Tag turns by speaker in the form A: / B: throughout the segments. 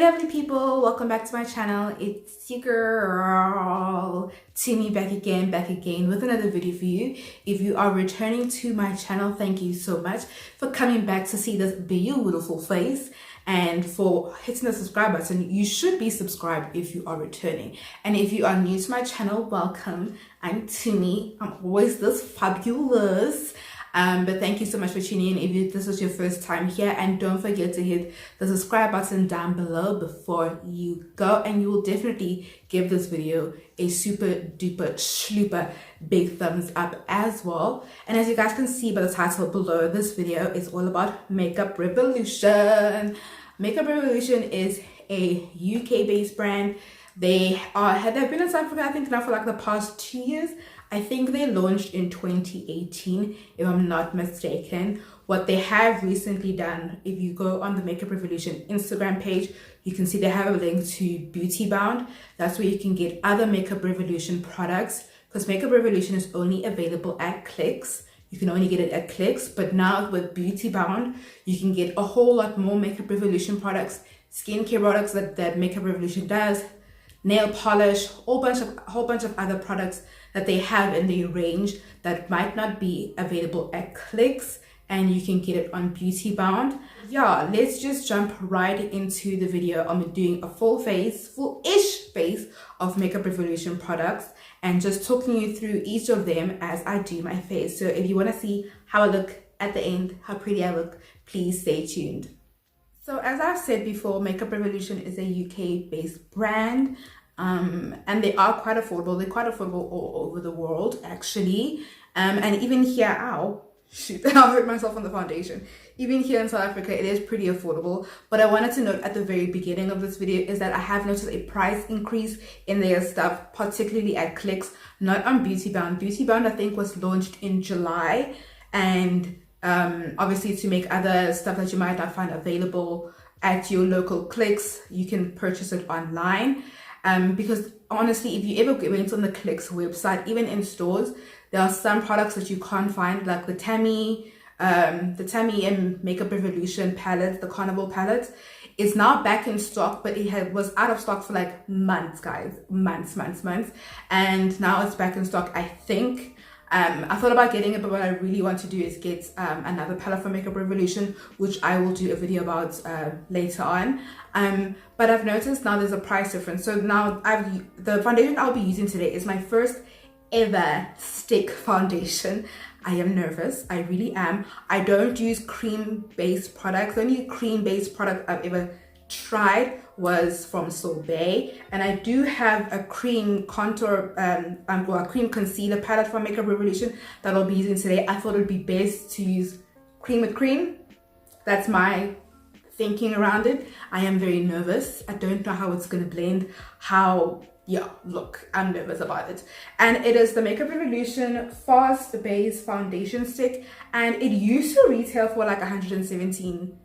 A: lovely people, welcome back to my channel. It's your girl Timmy back again with another video for you. If you are returning to my channel, thank you so much for coming back to see this beautiful face and for hitting the subscribe button. You should be subscribed if you are returning, and if you are new to my channel, welcome. I'm Timmy. I'm always this fabulous. But thank you so much for tuning in if this is your first time here, and don't forget to hit the subscribe button down below before you go, and you will definitely give this video a super duper schlooper big thumbs up as well. And as you guys can see by the title below, this video is all about Makeup Revolution. Makeup Revolution is a UK based brand. They've been in South Africa, I think, now for like the past 2 years. I think they launched in 2018, if I'm not mistaken. What they have recently done, if you go on the Makeup Revolution Instagram page, you can see they have a link to Beauty Bound. That's where you can get other Makeup Revolution products, because Makeup Revolution is only available at Clicks. You can only get it at Clicks, but now with Beauty Bound, you can get a whole lot more Makeup Revolution products, skincare products that Makeup Revolution does, nail polish, whole bunch of other products that they have in their range that might not be available at Clicks, and you can get it on Beauty Bound. Yeah, let's just jump right into the video. I'm doing a full-ish face of Makeup Revolution products and just talking you through each of them as I do my face. So if you want to see how I look at the end, how pretty I look, please stay tuned. So as I've said before, Makeup Revolution is a UK based brand, and they are quite affordable. They're quite affordable all over the world, actually. And even here, I hurt myself on the foundation. Even here in South Africa, it is pretty affordable. But I wanted to note at the very beginning of this video is that I have noticed a price increase in their stuff, particularly at Clicks, not on Beauty Bound. Beauty Bound, I think, was launched in July, and obviously to make other stuff that you might not find available at your local Clicks, you can purchase it online. Because honestly, if you ever went on the Clicks website, even in stores, there are some products that you can't find, like the Tammy and Makeup Revolution palette, the Carnival palette, is now back in stock, but it was out of stock for like months, guys, months, and now it's back in stock, I think. I thought about getting it, but what I really want to do is get another palette from Makeup Revolution, which I will do a video about later on. But I've noticed now there's a price difference. So now the foundation I'll be using today is my first ever stick foundation. I am nervous. I really am. I don't use cream-based products. The only cream-based product I've ever tried was from Sorbet, and I do have a cream contour a cream concealer palette from Makeup Revolution that I'll be using today. I thought it would be best to use cream with cream. That's my thinking around it. I am very nervous. I don't know how it's gonna blend. Look, I'm nervous about it. And it is the Makeup Revolution Fast Base Foundation Stick, and it used to retail for like 117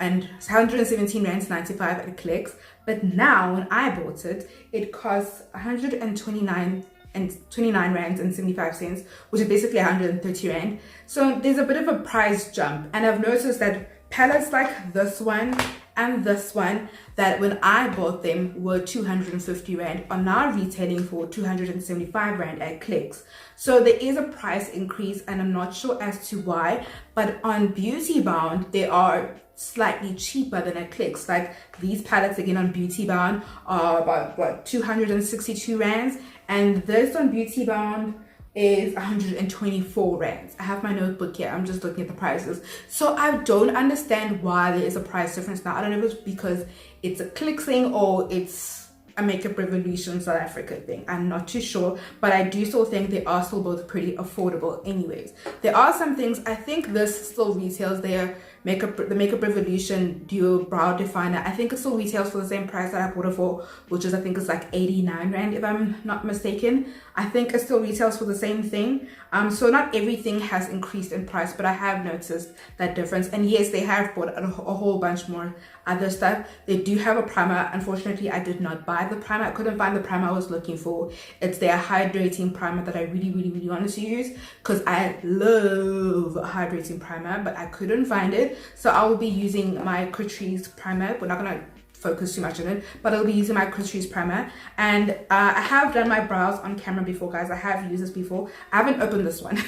A: rands 95 at Clicks, but now when I bought it, it costs 129 rands and 75 cents, which is basically 130 rand. So there's a bit of a price jump, and I've noticed that palettes like this one and this one, that when I bought them were 250 rand, are now retailing for 275 rand at Clicks. So there is a price increase, and I'm not sure as to why, but on Beauty Bound they are slightly cheaper than at Clicks. Like these palettes again on Beauty Bound are about 262 rands, and this on Beauty Bound is 124 rands. I have my notebook here, I'm just looking at the prices. So I don't understand why there is a price difference now. I don't know if it's because it's a Clicks thing or it's a Makeup Revolution South Africa thing. I'm not too sure, but I do still think they are still both pretty affordable anyways. There are some things, I think this still retails there. The Makeup Revolution Duo Brow Definer, I think it still retails for the same price that I bought it for, which is, I think it's like 89 rand if I'm not mistaken. I think it still retails for the same thing. So not everything has increased in price, but I have noticed that difference. And yes, they have bought a whole bunch more other stuff. They do have a primer. Unfortunately, I did not buy the primer. I couldn't find the primer I was looking for. It's their hydrating primer that I really wanted to use, because I love a hydrating primer, but I couldn't find it. So I will be using my Catrice primer. We're not gonna focus too much on it, but I'll be using my Crease primer. And I have done my brows on camera before, guys. I have used this before. I haven't opened this one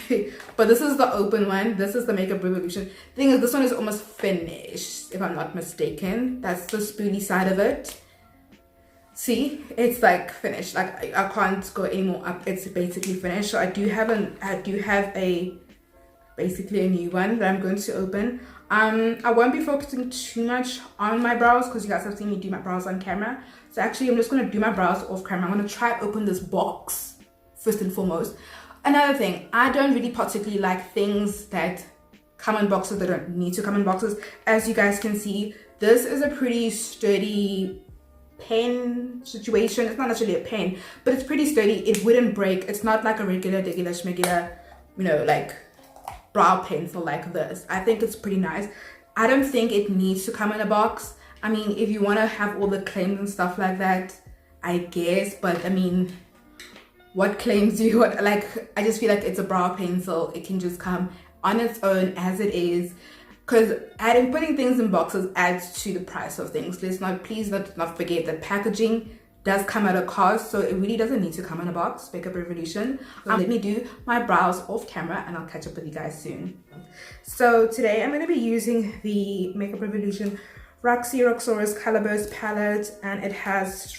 A: but this is the open one. This is the Makeup Revolution. The thing is, this one is almost finished, if I'm not mistaken. That's the spoolie side of it. See, it's like finished. Like I can't go any more up. It's basically finished. So I do have basically a new one that I'm going to open. I won't be focusing too much on my brows because you guys have seen me do my brows on camera. So actually I'm just going to do my brows off camera. I'm going to try open this box first and foremost. Another thing, I don't really particularly like things that come in boxes that don't need to come in boxes. As you guys can see, this is a pretty sturdy pen situation. It's not actually a pen, but it's pretty sturdy. It wouldn't break. It's not like a regular schmegular, you know, like brow pencil like this. I think it's pretty nice. I don't think it needs to come in a box. I mean, if you want to have all the claims and stuff like that, I guess, but I mean, what claims do you want? Like, I just feel like it's a brow pencil. It can just come on its own as it is, because putting things in boxes adds to the price of things. Please not forget that packaging does come at a cost, so it really doesn't need to come in a box. Makeup Revolution. Let me do my brows off camera and I'll catch up with you guys soon. So today I'm going to be using the Makeup Revolution Roxyroxaurus Colorburst palette, and it has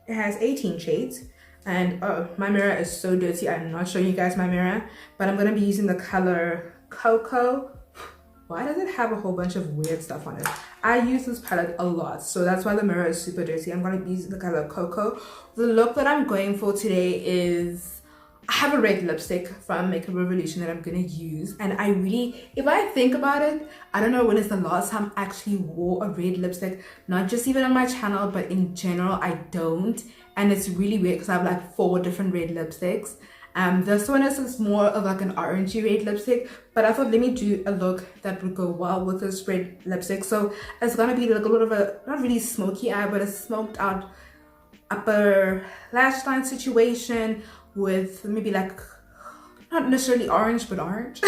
A: 18 shades. And oh, my mirror is so dirty. I'm not showing you guys my mirror, but I'm going to be using the color Cocoa. Why does it have a whole bunch of weird stuff on it? I use this palette a lot, so that's why the mirror is super dirty. I'm going to be using the color Cocoa. The look that I'm going for today is, I have a red lipstick from Makeup Revolution that I'm going to use. And I really, if I think about it, I don't know when is the last time I actually wore a red lipstick. Not just even on my channel, but in general, I don't. And it's really weird because I have like 4 different red lipsticks. This one is more of like an orangey red lipstick, but I thought let me do a look that would go well with this red lipstick. So it's gonna be like a little bit of a, not really smoky eye, but a smoked out upper lash line situation with maybe like, not necessarily orange, but orange.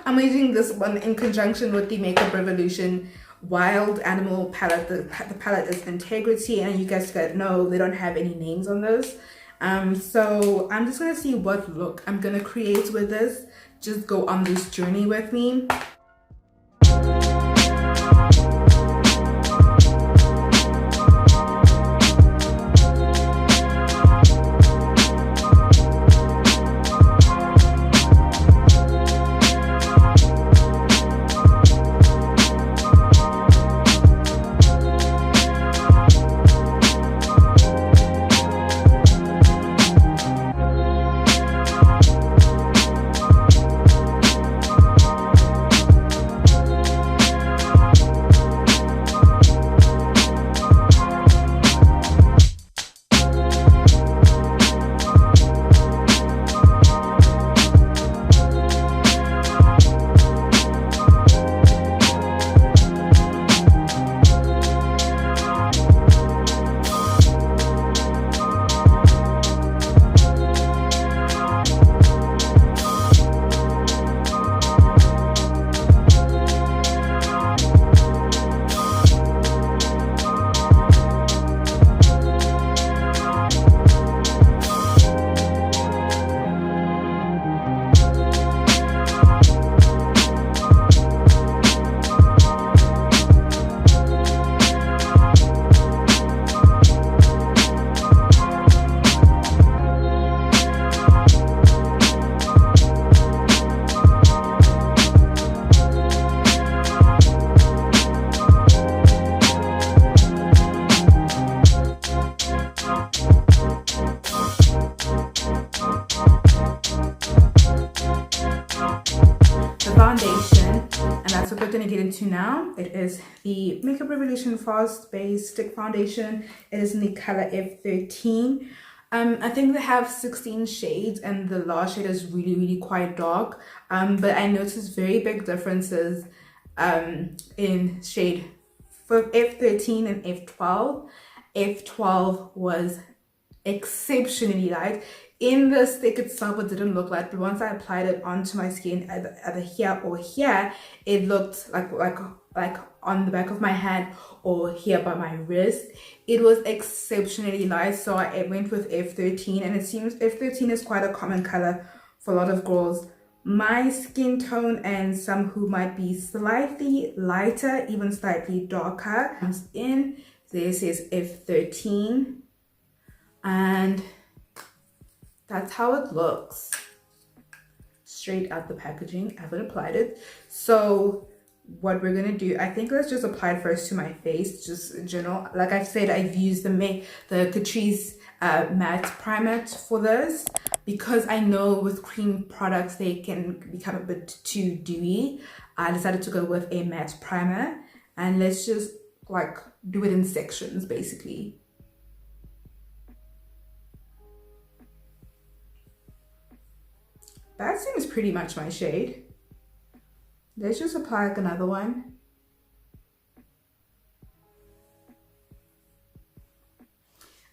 A: I'm using this one in conjunction with the Makeup Revolution Wild Animal palette. The palette is Integrity, and you guys know they don't have any names on those. So I'm just gonna see what look I'm gonna create with this. Just go on this journey with me. Foundation, and that's what we're going to get into now. It is the Makeup Revolution Fast Base Stick Foundation. It is in the color F13. I think they have 16 shades, and the last shade is really quite dark, but I noticed very big differences in shade for F13 and F12. F12 was exceptionally light. In the stick itself, it didn't look like, but once I applied it onto my skin, either here or here, it looked like like on the back of my hand or here by my wrist. It was exceptionally light, so I went with F13, and it seems F13 is quite a common color for a lot of girls my skin tone and some who might be slightly lighter, even slightly darker. Comes in, this is F13, and that's how it looks straight out the packaging. I haven't applied it, so what we're gonna do, I think let's just apply it first to my face, just in general. Like I've said, I've used the Catrice matte primer for this because I know with cream products they can become a bit too dewy. I decided to go with a matte primer, and let's just like do it in sections basically. That seems pretty much my shade. Let's just apply like another one.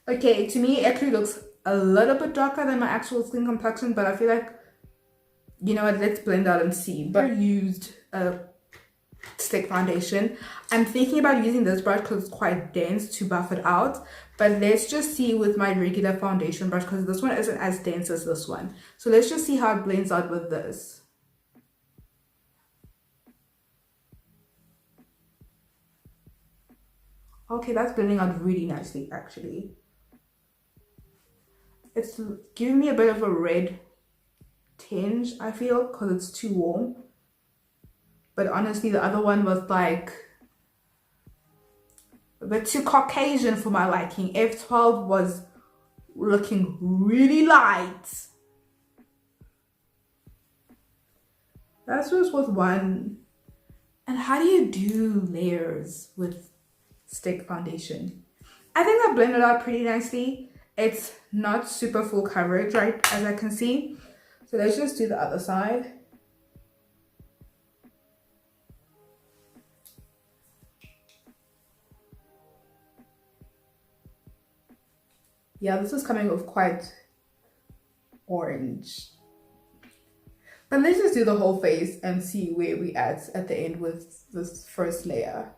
A: Okay, to me it actually looks a little bit darker than my actual skin complexion, but I feel like, you know what, let's blend out and see. But I used a stick foundation. I'm thinking about using this brush because it's quite dense to buff it out, but let's just see with my regular foundation brush because this one isn't as dense as this one. So let's just see how it blends out with this. Okay, that's blending out really nicely actually. It's giving me a bit of a red tinge, I feel, because it's too warm. But honestly, the other one was like a bit too Caucasian for my liking. F12 was looking really light. That's just with one. And how do you do layers with stick foundation? I think I blended out pretty nicely. It's not super full coverage, right, as I can see. So let's just do the other side. Yeah, this is coming off quite orange. But let's just do the whole face and see where we at the end with this first layer.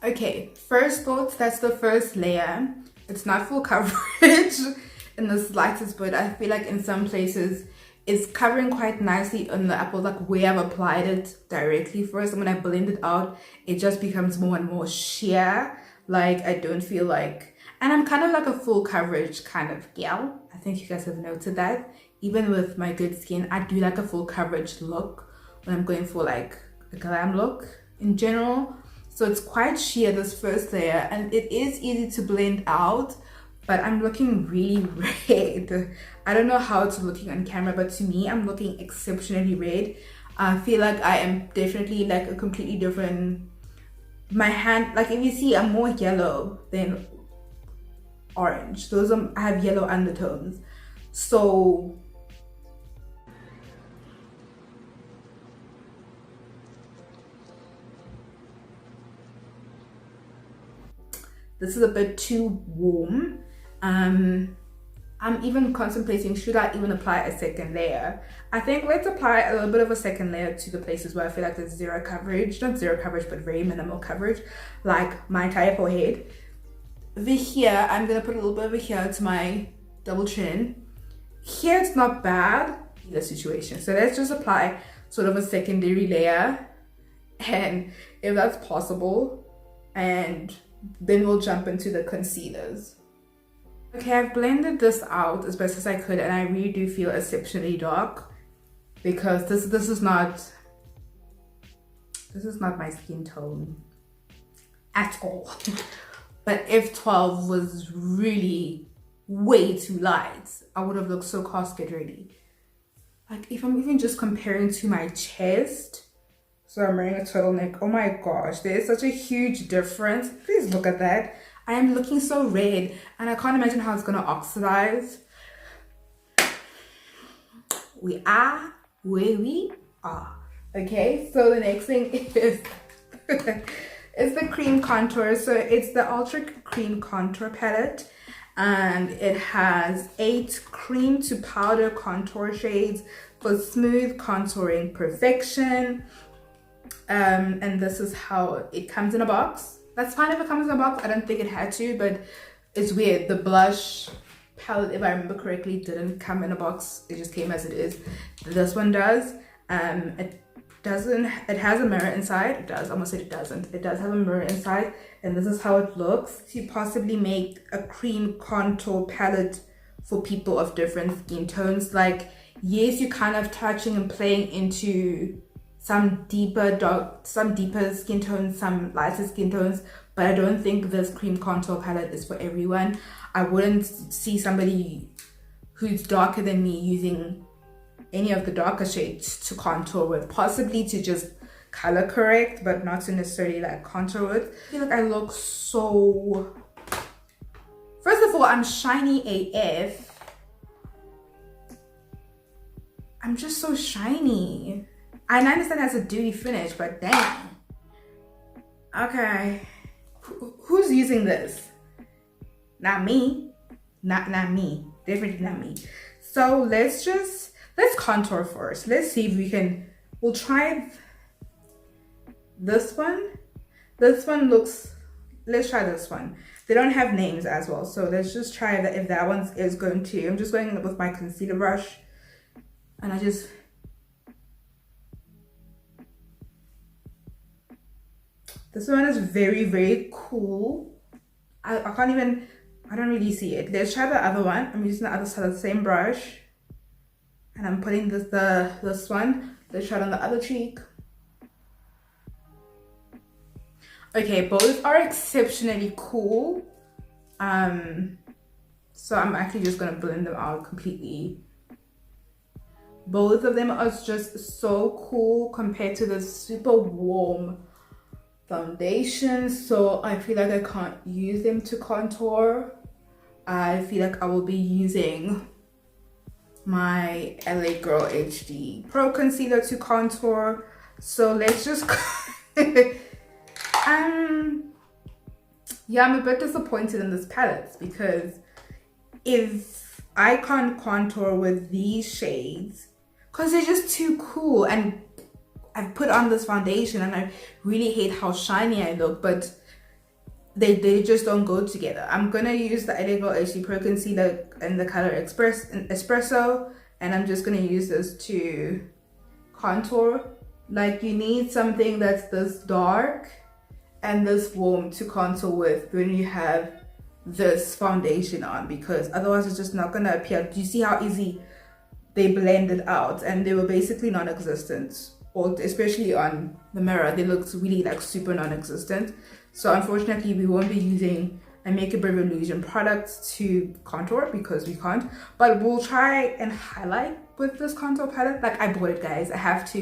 A: Okay, first thoughts, that's the first layer. It's not full coverage in the slightest, but I feel like in some places it's covering quite nicely on the apple, like where I've applied it directly first. And when I blend it out, it just becomes more and more sheer. Like I don't feel like, and I'm kind of like a full coverage kind of gal. I think you guys have noted that. Even with my good skin, I do like a full coverage look when I'm going for like a glam look in general. So it's quite sheer, this first layer, and it is easy to blend out, but I'm looking really red. I don't know how it's looking on camera, but to me, I'm looking exceptionally red. I feel like I am definitely like a completely different, my hand, like if you see, I'm more yellow than orange. I have yellow undertones. So this is a bit too warm. I'm even contemplating, should I even apply a second layer? I think let's apply a little bit of a second layer to the places where I feel like there's zero coverage, not zero coverage, but very minimal coverage, like my entire forehead. Over here, I'm gonna put a little bit over here to my double chin. Here it's not bad, the situation. So let's just apply sort of a secondary layer, and if that's possible, and then we'll jump into the concealers. Okay, I've blended this out as best as I could, and I really do feel exceptionally dark because this is not my skin tone at all. But F12 was really way too light. I would have looked so casket ready. Like if I'm even just comparing to my chest, so I'm wearing a turtleneck. Oh my gosh, there's such a huge difference. Please look at that. I am looking so red and I can't imagine how it's gonna oxidize. We are where we are. Okay, so the next thing is is the cream contour. So it's the Ultra Cream Contour Palette, and it has 8 cream to powder contour shades for smooth contouring perfection. And this is how it comes in a box. That's fine if it comes in a box. I don't think it had to, but it's weird. The blush palette, if I remember correctly, didn't come in a box. It just came as it is. This one does. It doesn't, it has a mirror inside. It does, almost said it doesn't. It does have a mirror inside, and this is how it looks. To possibly make a cream contour palette for people of different skin tones. Like, yes, you're kind of touching and playing into some deeper skin tones, some lighter skin tones, but I don't think this cream contour palette is for everyone. I wouldn't see somebody who's darker than me using any of the darker shades to contour with, possibly to just color correct, but not to necessarily like contour with. I feel like I look so, first of all, I'm shiny AF. I'm just so shiny. I understand it has a dewy finish, but damn. Okay, who's using this? Not me. Not me. Definitely not me. So let's contour first. Let's see if we can. We'll try this one. This one looks. Let's try this one. They don't have names as well, so let's just try that. If that one is going to. I'm just going with my concealer brush, and I just. This one is very, very cool. I can't even, I don't really see it. Let's try the other one. I'm using the other side of the same brush. And I'm putting this one. Let's try it on the other cheek. Okay, both are exceptionally cool. So I'm actually just gonna blend them out completely. Both of them are just so cool compared to the super warm foundation, so I feel like I can't use them to contour. I feel like I will be using my LA Girl HD Pro Concealer to contour. So let's just yeah, I'm a bit disappointed in this palette because if I can't contour with these shades, because they're just too cool, and I've put on this foundation and I really hate how shiny I look, but they just don't go together. I'm gonna use the LA Girl HD Pro Concealer in the color Espresso, and I'm just gonna use this to contour. Like, you need something that's this dark and this warm to contour with when you have this foundation on, because otherwise it's just not gonna appear. Do you see how easy they blended out? And they were basically non-existent. Or especially on the mirror, they look really like super non-existent. So unfortunately, we won't be using a Makeup Revolution product to contour because we can't. But we'll try and highlight with this contour palette. Like, I bought it, guys. I have to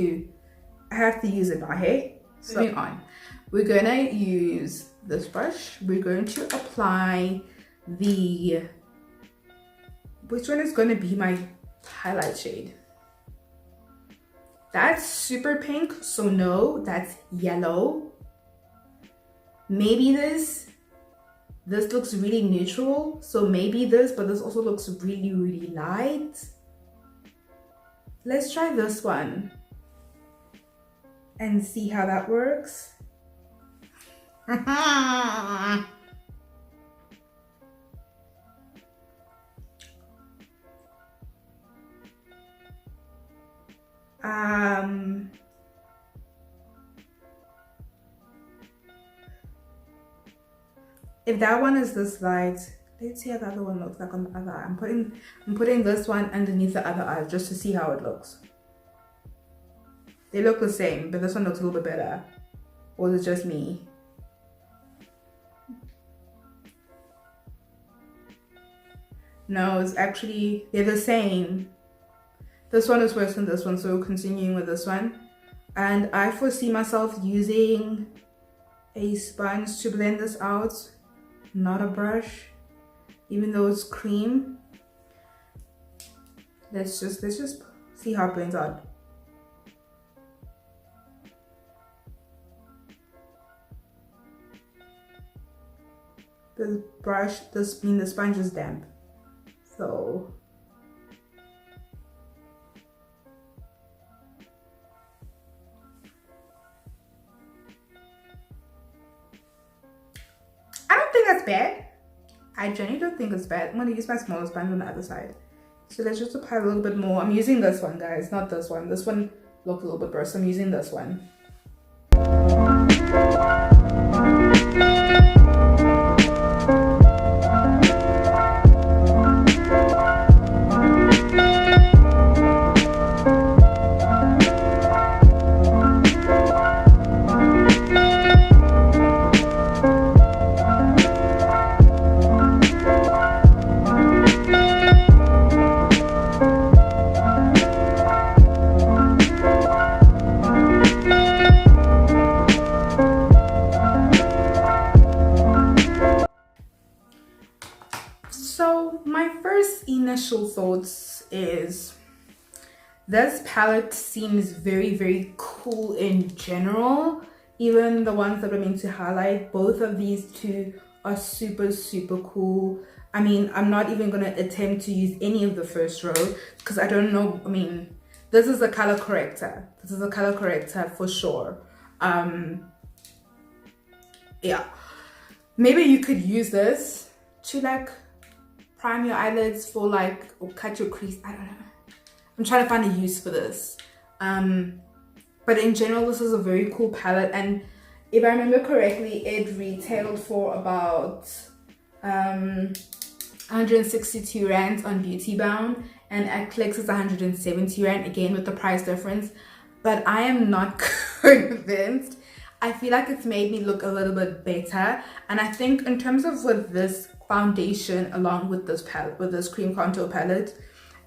A: use it now, hey? So moving on, we're gonna use this brush. We're going to apply the, which one is gonna be my highlight shade? That's super pink, so no, that's yellow. Maybe this looks really neutral, so maybe this, but this also looks really, really light. Let's try this one and see how that works. If that one is this light, let's see how the other one looks like on the other eye. I'm putting this one underneath the other eye just to see how it looks. They look the same, but this one looks a little bit better. Or is it just me? No, it's actually, they're the same. This one is worse than this one, so continuing with this one. And I foresee myself using a sponge to blend this out. not a brush, even though it's cream. Let's just see how it blends out. The sponge is damp, so I don't think that's bad. I genuinely don't think it's bad. I'm gonna use my smaller sponge on the other side. So let's just apply a little bit more. I'm using this one, guys, not this one. This one looked a little bit worse. I'm using this one. So my first initial thoughts is this palette seems very cool in general. Even the ones that I'm meant to highlight, both of these two are super cool. I mean, I'm not even gonna attempt to use any of the first row because I don't know. I mean, this is a color corrector. This is a color corrector for sure. Yeah, maybe you could use this to like prime your eyelids for like, or cut your crease. I don't know. I'm trying to find a use for this. But in general, this is a very cool palette, and if I remember correctly, it retailed for about 162 rand on Beautybound, and at Clicks it's 170 rand, again with the price difference. But I am not convinced. I feel like it's made me look a little bit better, and I think in terms of with this foundation along with this palette, with this cream contour palette,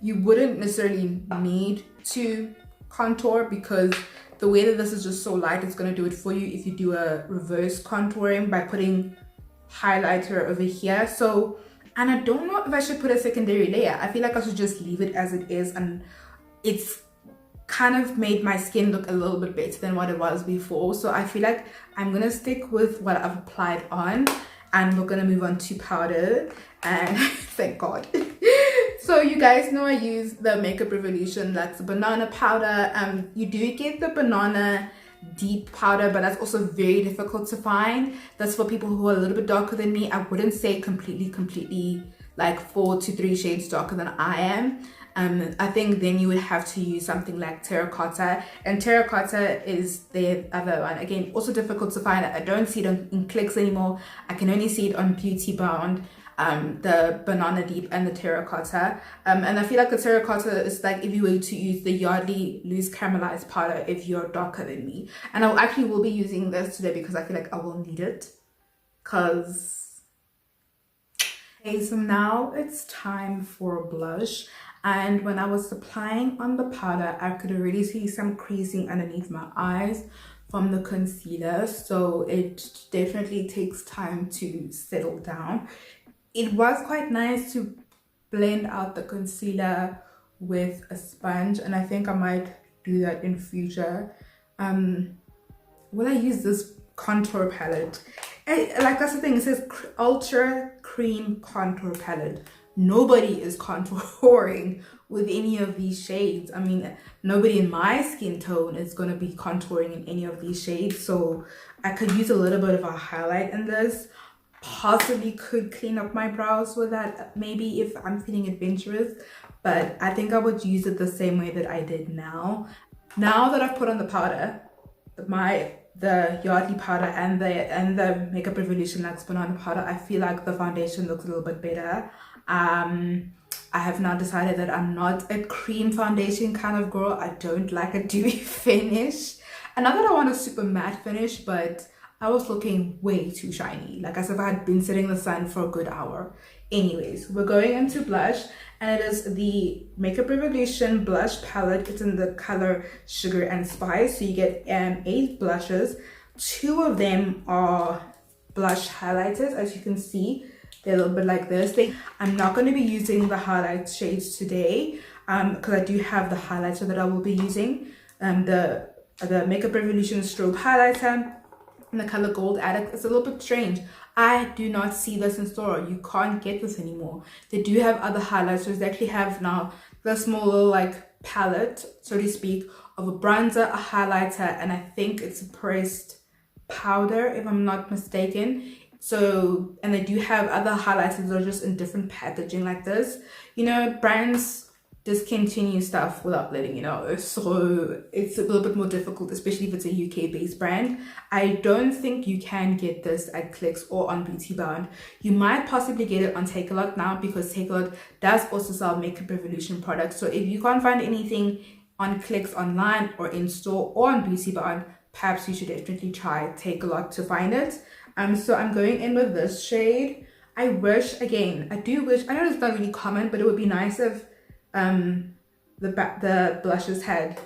A: you wouldn't necessarily need to contour because the way that this is just so light, it's going to do it for you if you do a reverse contouring by putting highlighter over here. So, and I don't know if I should put a secondary layer. I feel like I should just leave it as it is, and it's kind of made my skin look a little bit better than what it was before. So I feel like I'm gonna stick with what I've applied on, and we're gonna move on to powder. And thank God. So you guys know I use the Makeup Revolution, that's a banana powder. You do get the banana deep powder, but that's also very difficult to find. That's for people who are a little bit darker than me. I wouldn't say completely like 4 to 3 shades darker than I am. I think then you would have to use something like terracotta, and terracotta is the other one. Again, also difficult to find. I don't see it in Clicks anymore. I can only see it on Beautybound, the banana deep and the terracotta. And I feel like the terracotta is like if you were to use the Yardley loose caramelized powder if you're darker than me. And I actually will be using this today because I feel like I will need it. Okay, so now it's time for blush. And when I was applying on the powder, I could already see some creasing underneath my eyes from the concealer. So it definitely takes time to settle down. It was quite nice to blend out the concealer with a sponge, and I think I might do that in future. Will I use this contour palette? Like that's the thing, it says Ultra Cream Contour Palette. Nobody is contouring with any of these shades. I mean, nobody in my skin tone is going to be contouring in any of these shades. So I could use a little bit of a highlight in this. Possibly could clean up my brows with that, maybe if I'm feeling adventurous. But I think I would use it the same way that I did now. Now that I've put on the powder, the Yardley powder and the Makeup Revolution Luxe Banana powder, I feel like the foundation looks a little bit better. I have now decided that I'm not a cream foundation kind of girl. I don't like a dewy finish. And not that I want a super matte finish, but I was looking way too shiny, like as if I had been sitting in the sun for a good hour. Anyways, we're going into blush, and it is the Makeup Revolution blush palette. It's in the color Sugar and Spice. So you get 8 blushes. 2 of them are blush highlighters. As you can see, they're a little bit like this. I'm not going to be using the highlight shades today because I do have the highlighter that I will be using, the Makeup Revolution strobe highlighter in the color Gold Addict. It's a little bit strange. I do not see this in store. You can't get this anymore. They do have other highlighters. They actually have now the small little like palette, so to speak, of a bronzer, a highlighter, and I think it's a pressed powder, if I'm not mistaken. So, and they do have other highlighters that are just in different packaging like this. You know, brands discontinue stuff without letting you know, so it's a little bit more difficult, especially if it's a UK based brand. I don't think you can get this at Clicks or on Beauty Bound. You might possibly get it on Takealot now, because Takealot does also sell Makeup Revolution products. So if you can't find anything on Clicks online or in store or on Beauty Bound, perhaps you should definitely try Takealot to find it. So I'm going in with this shade. I know it's not really common, but it would be nice if the blushes had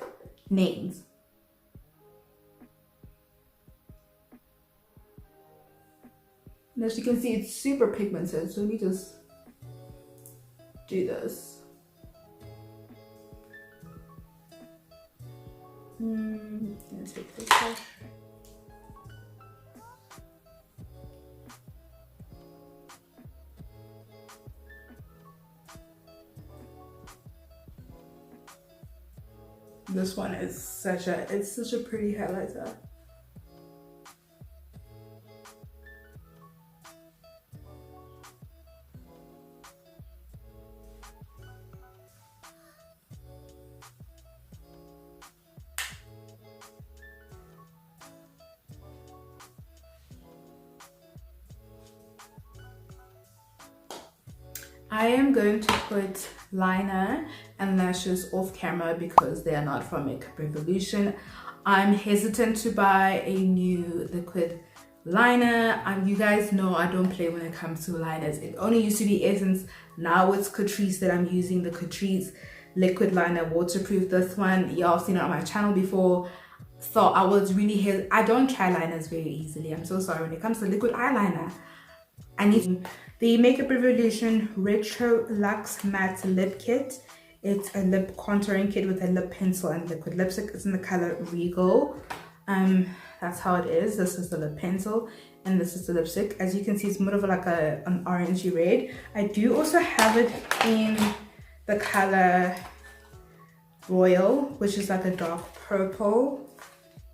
A: names. And as you can see, it's super pigmented, so let me just do this. Let's take this off. This one is such a pretty highlighter. I am going to put liner and lashes off camera because they are not from Makeup Revolution. I'm hesitant to buy a new liquid liner. You guys know I don't play when it comes to liners. It only used to be Essence. Now it's Catrice that I'm using, the Catrice liquid liner, waterproof. This one, y'all seen it on my channel before. So I was really I don't try liners very easily. I'm so sorry. When it comes to liquid eyeliner, I need the Makeup Revolution Retro Luxe Matte Lip Kit. It's a lip contouring kit with a lip pencil and liquid lipstick. It's in the color Regal. That's how it is. This is the lip pencil and this is the lipstick. As you can see, it's more of like an orangey red. I do also have it in the color Royal, which is like a dark purple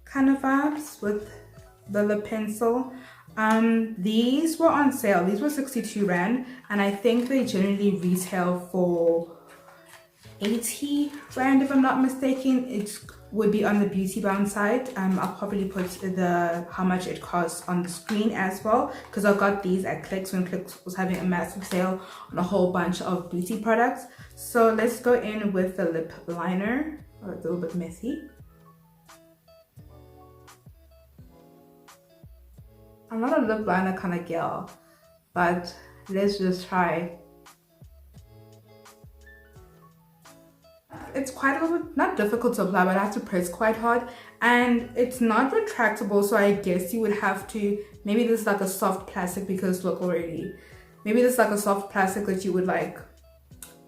A: kind of vibes with the lip pencil. These were on sale. These were 62 Rand, and I think they generally retail for 80 Rand if I'm not mistaken. It would be on the Beauty Bound site. I'll probably put how much it costs on the screen as well, because I got these at Clicks when Clicks was having a massive sale on a whole bunch of beauty products. So let's go in with the lip liner. Oh, it's a little bit messy. I'm not a lip liner kind of girl, but let's just try. It's quite a little bit, not difficult to apply, but I have to press quite hard, and it's not retractable, so I guess you would have to, maybe this is like a soft plastic, because look already, maybe this is like a soft plastic that you would like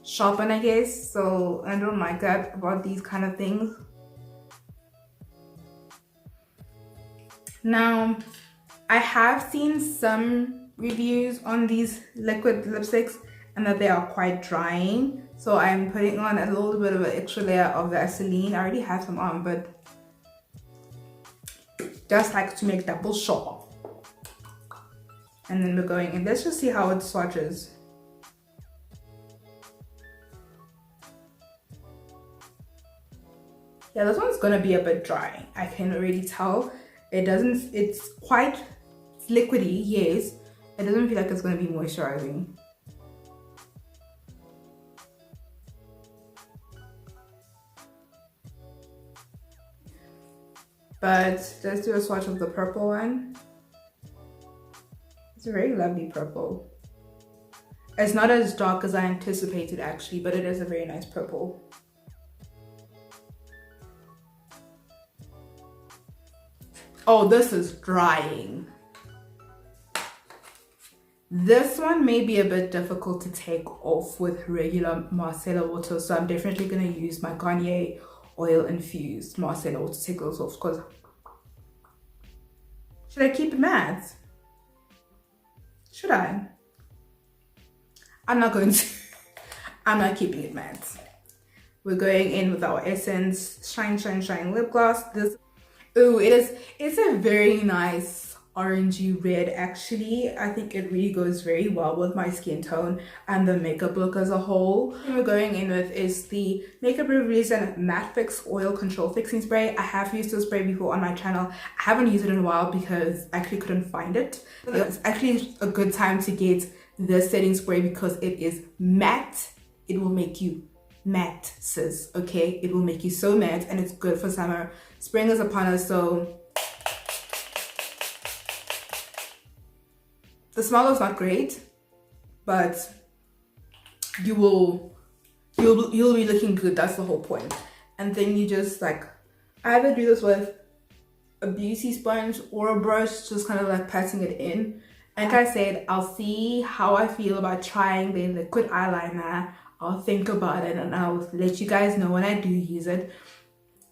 A: sharpen, I guess. So I don't like that about these kind of things. Now, I have seen some reviews on these liquid lipsticks and that they are quite drying. So I'm putting on a little bit of an extra layer of Vaseline. I already have some on, but just like to make double sure. And then we're going in. Let's just see how it swatches. Yeah, this one's gonna be a bit dry. I can already tell. It's quite liquidy, yes. It doesn't feel like it's going to be moisturizing. But let's do a swatch of the purple one. It's a very lovely purple. It's not as dark as I anticipated actually, but it is a very nice purple. Oh, this is drying. This one may be a bit difficult to take off with regular micellar water, so I'm definitely going to use my Garnier oil infused micellar water to take those off. Because should I keep it matte? Should I? I'm not going to. I'm not keeping it matte. We're going in with our Essence Shine Shine Shine lip gloss. It's a very nice orangey red. Actually, I think it really goes very well with my skin tone and the makeup look as a whole. What we're going in with is the Makeup Revolution Matte Fix Oil Control Fixing Spray. I have used this spray before on my channel. I haven't used it in a while because I actually couldn't find it. It's actually a good time to get this setting spray because it is matte. It will make you matte, sis. Okay, it will make you so matte, and it's good for summer. Spring is upon us, so the smell is not great, but you'll be looking good. That's the whole point. And then you just like either do this with a beauty sponge or a brush, just kind of like patting it in. And like I said, I'll see how I feel about trying the liquid eyeliner. I'll think about it and I'll let you guys know when I do use it.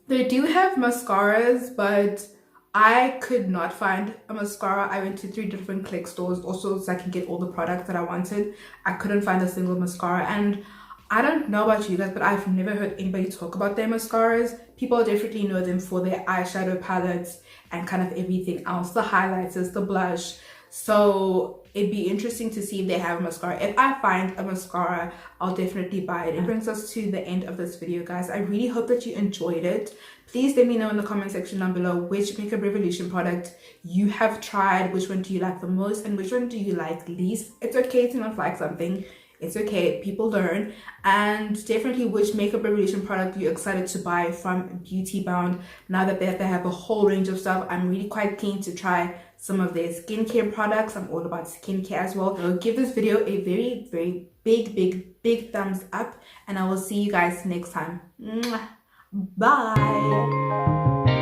A: They do have mascaras, but I could not find a mascara. I went to 3 different click stores also so I can get all the products that I wanted. I couldn't find a single mascara, and I don't know about you guys, but I've never heard anybody talk about their mascaras. People definitely know them for their eyeshadow palettes and kind of everything else, the highlighters, the blush. So it'd be interesting to see if they have a mascara. If I find a mascara, I'll definitely buy it. It brings us to the end of this video, guys. I really hope that you enjoyed it. Please let me know in the comment section down below which Makeup Revolution product you have tried, which one do you like the most, and which one do you like least. It's okay to not like something. It's okay, people learn. And definitely which Makeup Revolution product you're excited to buy from Beauty Bound. Now that they have a whole range of stuff, I'm really quite keen to try some of their skincare products. I'm all about skincare as well. So give this video a very, very big thumbs up, and I will see you guys next time. Mwah. Bye.